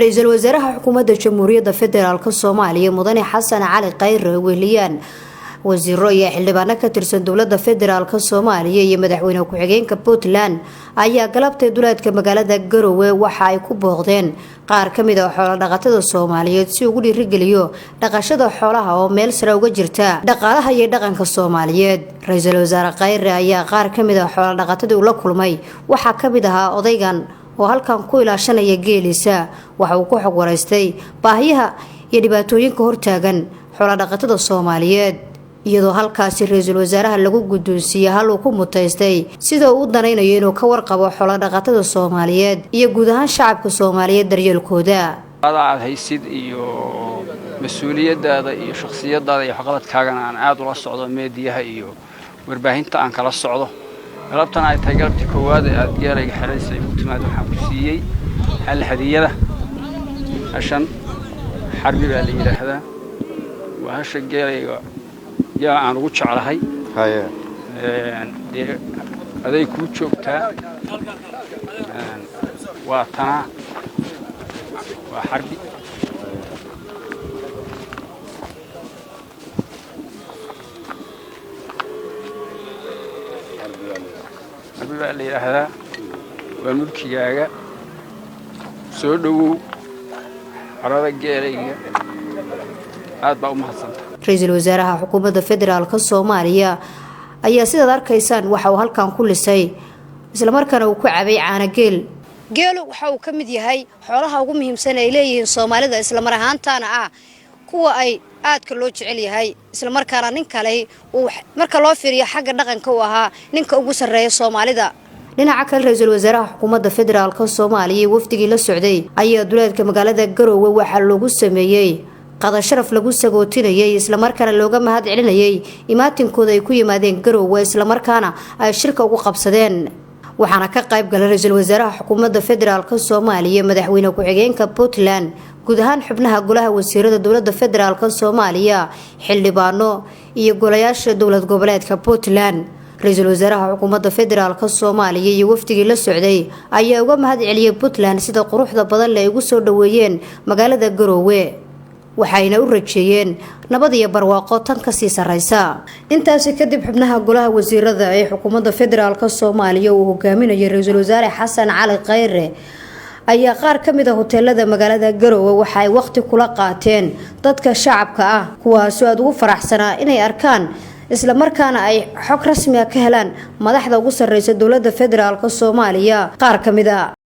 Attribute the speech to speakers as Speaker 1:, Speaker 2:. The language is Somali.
Speaker 1: رئيسل وزراء حكومة الجمهورية فدرالك الصومالية مدن حسن علي قير ويليان وزير رؤية حلبانا كترسن دولة فدرالك الصومالية يمدحوين وكحجين كبوتلان أيها قلبت دولة كمقالة جروة وحاي كبوغدين قار كميدا حول دقاتة الصومالية تسيقولي رجليو دقاشة حولها وميل سراوغ جرتا دقالها يدقن كالصومالية رئيسل وزراء قير أيها قار كميدا حول دقاتة دولة كلمي وحا كميدها أضيغان oo halkan ku ilaashanaya geelisa waxa uu ku xog wareystay baahiyaha iyo dhibaatooyinka hortaagan xoolo dhaqatada Soomaaliyeed iyadoo halkaasi ra'iisul wasaaraha lagu guddoonsiiyay hal uu ku mutaystay sida uu danaynayo inuu ka warqabo xoolo dhaqatada Soomaaliyeed iyo guud ahaan shacabka Soomaaliyeed daryeelkooda
Speaker 2: aad haysid iyo mas'uuliyadaada iyo shakhsiyadaada iyo xaqadkaaga aan aad ula socdo meediyaha iyo warbaahinta aan kala socdo ربطنا أي تجربة كواد أتجاري حريص مجتمع الحمصية الهدية عشان حرب بالي هذا وهش الجاري جاء عن وش على هاي هذا يكون شوكتا وطنا وحربي اللي هذا والملك جاء سودو عرض الجارية هذا بقى محصن
Speaker 1: رئيس الوزراء حكومة فدرالك الصومالية أي سيدة دار كيسان وحاو هالكان كل شيء مثل مركنا وكعبي عانا جيلو وحاو كمدي هاي حولها وقمهم سنة إليه الصومالية إسلا مرهان تانا kuwa ay aadka loo jecel yahay isla markaana ninka leh oo marka loo fiiriyo xagga dhaqanka uu ahaa ninka ugu sareeya Soomaalida dhinaca kale ra'iisul wasaaraha xukuumadda federaalka Soomaaliya wafdigii la socday ayaa duleedka magaalada Garowe waxa lagu sameeyay qada sharaf lagu sagootinayay isla markaana looga mahad celinayay imaatinkooda ay ku yimaadeen Garowe isla markaana ay shirka ugu qabsadeen waxaana ka qayb galay ra'iisul wasaaraha xukuumadda federaalka Soomaaliya madaxweyne ku-xigeenka Puntland guud ahaan xubnaha golaha wasiirada dowladda federaalka Soomaaliya xildhibaano iyo golayaasha dowlad goboleedka Puntland ra'iisul wasaaraha xukuumadda federaalka Soomaaliya iyo wafdigii la socday ayaa uga mahad celiyay Puntland sida quruxda badan leh ugu soo dhaweeyeen magaalada Garowe waxayna u rajeeyeen nabad iyo barwaaqo tan ka sii sareysa intaas kadib xubnaha golaha wasiirada ee xukuumadda federaalka Soomaaliya uu hogaaminayo ra'iisul wasaare Xasan Cali Qeyre ayaa qaar kamid ah hoteelada magaalada Garowe waxa ay waqti kula qaateen dadka shacabka ah kuwaas oo aad ugu faraxsanaa inay arkaan isla markaana ay xog rasmi ah ka helaan madaxda ugu sareysa dowladda federaalka Soomaaliya qaar kamid ah